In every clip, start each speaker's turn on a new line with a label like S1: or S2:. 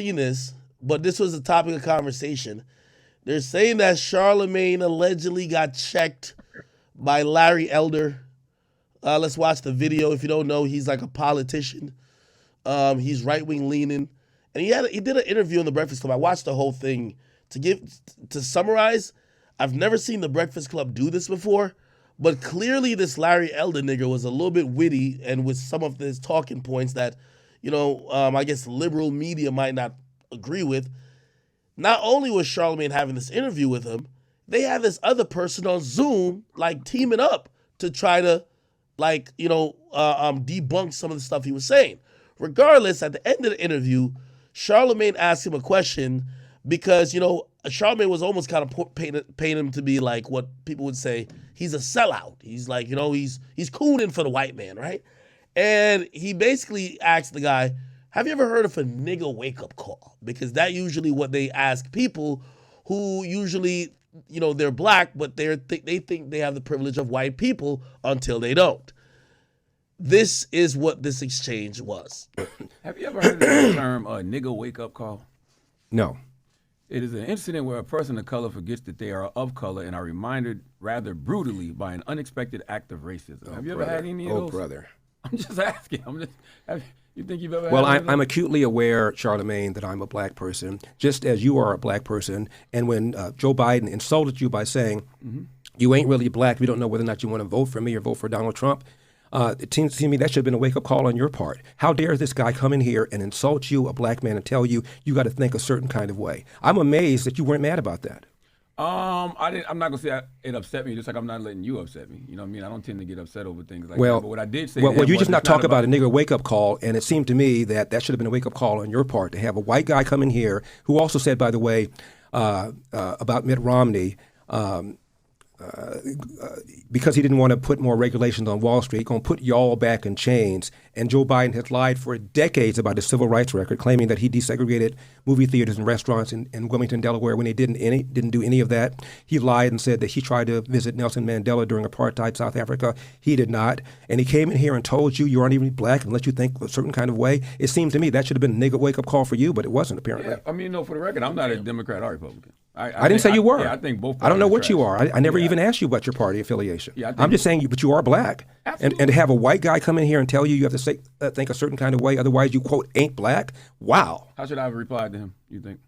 S1: seen this, but this was a topic of conversation. They're saying that Charlamagne allegedly got checked by Larry Elder. Let's watch the video. If you don't know, he's like a politician. He's right wing leaning, and he did an interview on the Breakfast Club. I watched the whole thing. To summarize, I've never seen the Breakfast Club do this before, but clearly this Larry Elder nigga was a little bit witty and with some of his talking points that, I guess liberal media might not agree with. Not only was Charlamagne having this interview with him, they had this other person on Zoom like teaming up to try to debunk some of the stuff he was saying. Regardless, at the end of the interview, Charlamagne asked him a question because, Charlamagne was almost kind of painting him to be like what people would say, he's a sellout. He's like, he's cooning for the white man, right? And he basically asked the guy, have you ever heard of a nigga wake-up call? Because that's usually what they ask people who usually, they're black, but they think they have the privilege of white people until they don't. This is what this exchange was.
S2: Have you ever heard of the term nigga wake-up call?
S3: No.
S2: It is an incident where a person of color forgets that they are of color and are reminded rather brutally by an unexpected act of racism. Have you ever had any of those?
S3: Oh, brother.
S2: I'm just asking. You think you've ever
S3: Well,
S2: had
S3: I'm acutely aware, Charlamagne, that I'm a black person, just as you are a black person. And when Joe Biden insulted you by saying, you ain't really black, we don't know whether or not you want to vote for me or vote for Donald Trump, it seems to me that should have been a wake-up call on your part. How dare this guy come in here and insult you, a black man, and tell you you got to think a certain kind of way? I'm amazed that you weren't mad about that.
S2: I'm not gonna say it upset me, just like I'm not letting you upset me. You know what I mean? I don't tend to get upset over things like that. But what I did say,
S3: well, you just not talk about a nigger wake-up call, and it seemed to me that should have been a wake-up call on your part to have a white guy come in here who also said, by the way, about Mitt Romney. Because he didn't want to put more regulations on Wall Street, going to put y'all back in chains. And Joe Biden has lied for decades about his civil rights record, claiming that he desegregated movie theaters and restaurants in Wilmington, Delaware, when he didn't do any of that. He lied and said that he tried to visit Nelson Mandela during apartheid South Africa. He did not. And he came in here and told you aren't even black and let you think a certain kind of way. It seemed to me that should have been a nigga wake-up call for you, but it wasn't, apparently.
S2: Yeah, for the record, I'm not a Democrat or Republican.
S3: I didn't say you were.
S2: I think both.
S3: I don't know what
S2: trash.
S3: you are. I never even asked you about your party affiliation.
S2: Yeah,
S3: I'm just saying but you are black. And to have a white guy come in here and tell you have to think a certain kind of way, otherwise you, quote, ain't black? Wow.
S2: How should I have replied to him, you think?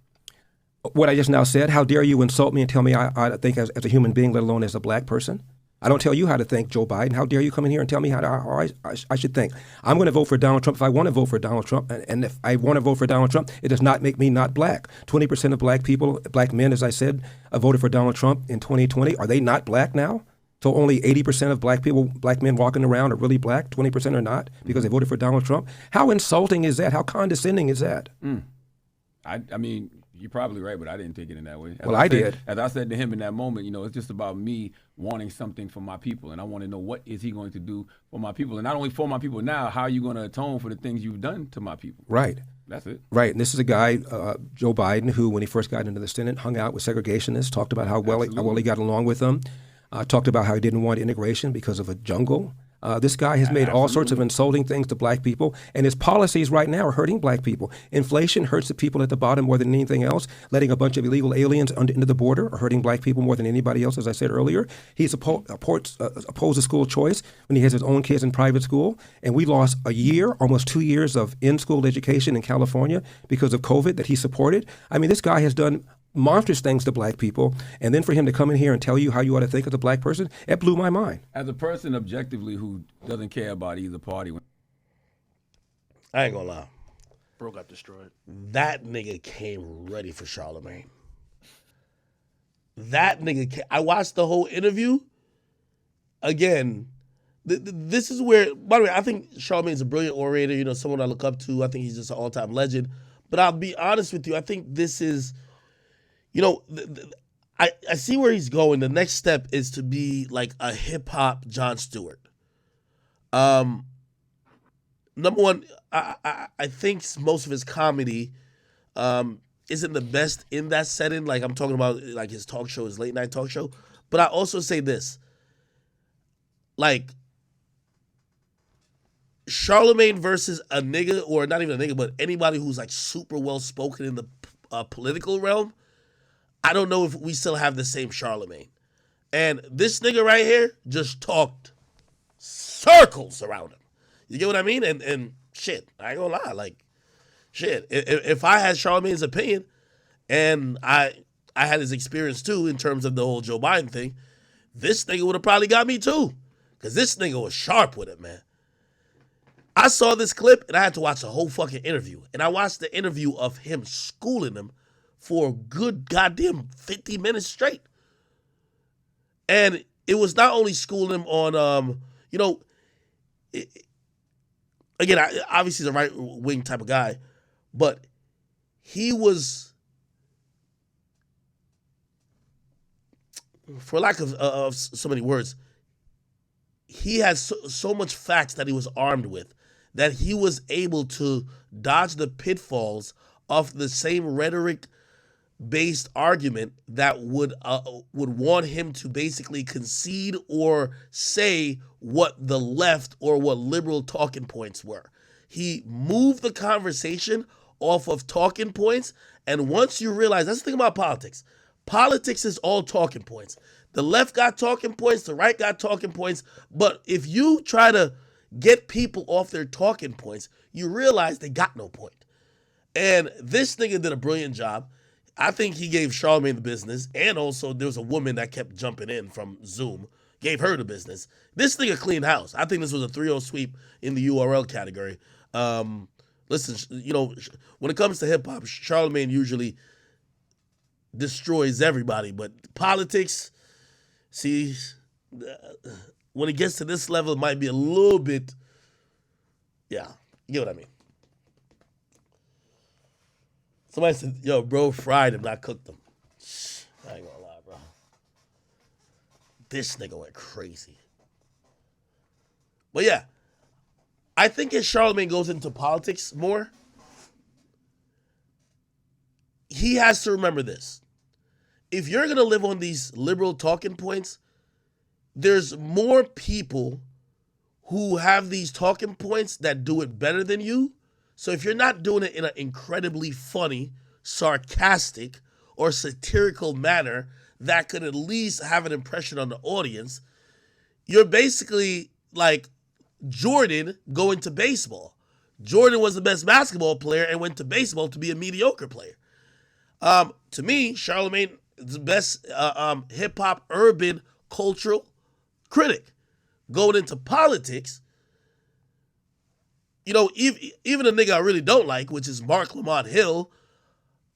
S3: What I just now said, how dare you insult me and tell me I think as a human being, let alone as a black person? I don't tell you how to think, Joe Biden. How dare you come in here and tell me how I should think? I'm going to vote for Donald Trump if I want to vote for Donald Trump. And if I want to vote for Donald Trump, it does not make me not black. 20% of black people, black men, as I said, voted for Donald Trump in 2020. Are they not black now? So only 80% of black men walking around are really black, 20% are not because they voted for Donald Trump? How insulting is that? How condescending is that?
S2: I mean, you're probably right, but I didn't take it in that way.
S3: I did.
S2: As I said to him in that moment, it's just about me wanting something for my people, and I want to know what is he going to do for my people, and not only for my people now, how are you going to atone for the things you've done to my people?
S3: Right.
S2: That's it.
S3: Right, and this is a guy, Joe Biden, who, when he first got into the Senate, hung out with segregationists, talked about how well he got along with them, talked about how he didn't want integration because of a jungle. This guy has made all sorts of insulting things to black people, and his policies right now are hurting black people. Inflation hurts the people at the bottom more than anything else. Letting a bunch of illegal aliens into the border are hurting black people more than anybody else, as I said earlier. He's opposed to school choice when he has his own kids in private school, and we lost a year, almost 2 years of in-school education in California because of COVID that he supported. I mean, this guy has done monstrous things to black people, and then for him to come in here and tell you how you ought to think as a black person, it blew my mind.
S2: As a person objectively who doesn't care about either party.
S1: I ain't gonna lie.
S4: Bro got destroyed.
S1: That nigga came ready for Charlamagne. I watched the whole interview. Again, this is where, by the way, I think Charlamagne's a brilliant orator, someone I look up to. I think he's just an all-time legend. But I'll be honest with you, I think this is, I see where he's going. The next step is to be like a hip-hop Jon Stewart. Number one, I think most of his comedy isn't the best in that setting. Like, I'm talking about like his talk show, his late-night talk show. But I also say this. Like, Charlamagne versus a nigga, or not even a nigga, but anybody who's like super well spoken in the political realm, I don't know if we still have the same Charlamagne. And this nigga right here just talked circles around him. You get what I mean? And shit, I ain't gonna lie, like shit. If I had Charlamagne's opinion, and I had his experience too in terms of the whole Joe Biden thing, this nigga would have probably got me too, because this nigga was sharp with it, man. I saw this clip and I had to watch the whole fucking interview. And I watched the interview of him schooling him for a good goddamn 50 minutes straight. And it was not only schooling him on, again, obviously he's a right wing type of guy, but he was, for lack of so many words, he has so much facts that he was armed with that he was able to dodge the pitfalls of the same rhetoric-based argument that would want him to basically concede or say what the left or what liberal talking points were. He moved the conversation off of talking points, and once you realize, that's the thing about politics. Politics is all talking points. The left got talking points, the right got talking points, but if you try to get people off their talking points, you realize they got no point. And this nigga did a brilliant job. I think he gave Charlamagne the business, and also there was a woman that kept jumping in from Zoom, gave her the business. This nigga cleaned house. I think this was a 3-0 sweep in the URL category. Listen, when it comes to hip-hop, Charlamagne usually destroys everybody, but politics, see, when it gets to this level, it might be a little bit, yeah, you get what I mean. Somebody said, yo, bro fried him, not cooked him. I ain't gonna lie, bro. This nigga went crazy. But yeah, I think as Charlamagne goes into politics more, he has to remember this. If you're going to live on these liberal talking points, there's more people who have these talking points that do it better than you. So if you're not doing it in an incredibly funny, sarcastic, or satirical manner that could at least have an impression on the audience, you're basically like Jordan going to baseball. Jordan was the best basketball player and went to baseball to be a mediocre player. To me, Charlamagne is the best hip-hop, urban, cultural critic. Going into politics, even a nigga I really don't like, which is Mark Lamont Hill,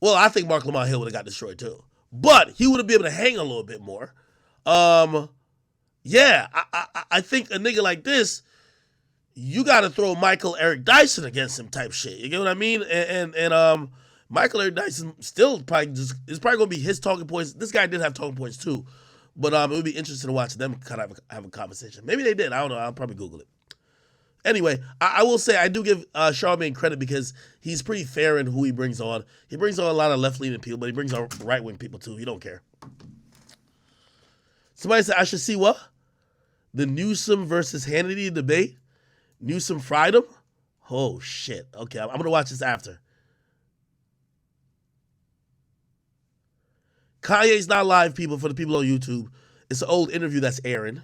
S1: well, I think Mark Lamont Hill would have got destroyed too. But he would have been able to hang a little bit more. Yeah, I think a nigga like this, you got to throw Michael Eric Dyson against him type shit. You get what I mean? And Michael Eric Dyson still it's probably going to be his talking points. This guy did have talking points too. But it would be interesting to watch them kind of have a conversation. Maybe they did. I don't know. I'll probably Google it. Anyway, I will say I do give Charlamagne credit because he's pretty fair in who he brings on. He brings on a lot of left-leaning people, but he brings on right-wing people too. He don't care. Somebody said I should see what? The Newsom versus Hannity debate? Newsom fried him? Oh, shit. Okay, I'm going to watch this after. Kanye's not live, people, for the people on YouTube. It's an old interview that's airing.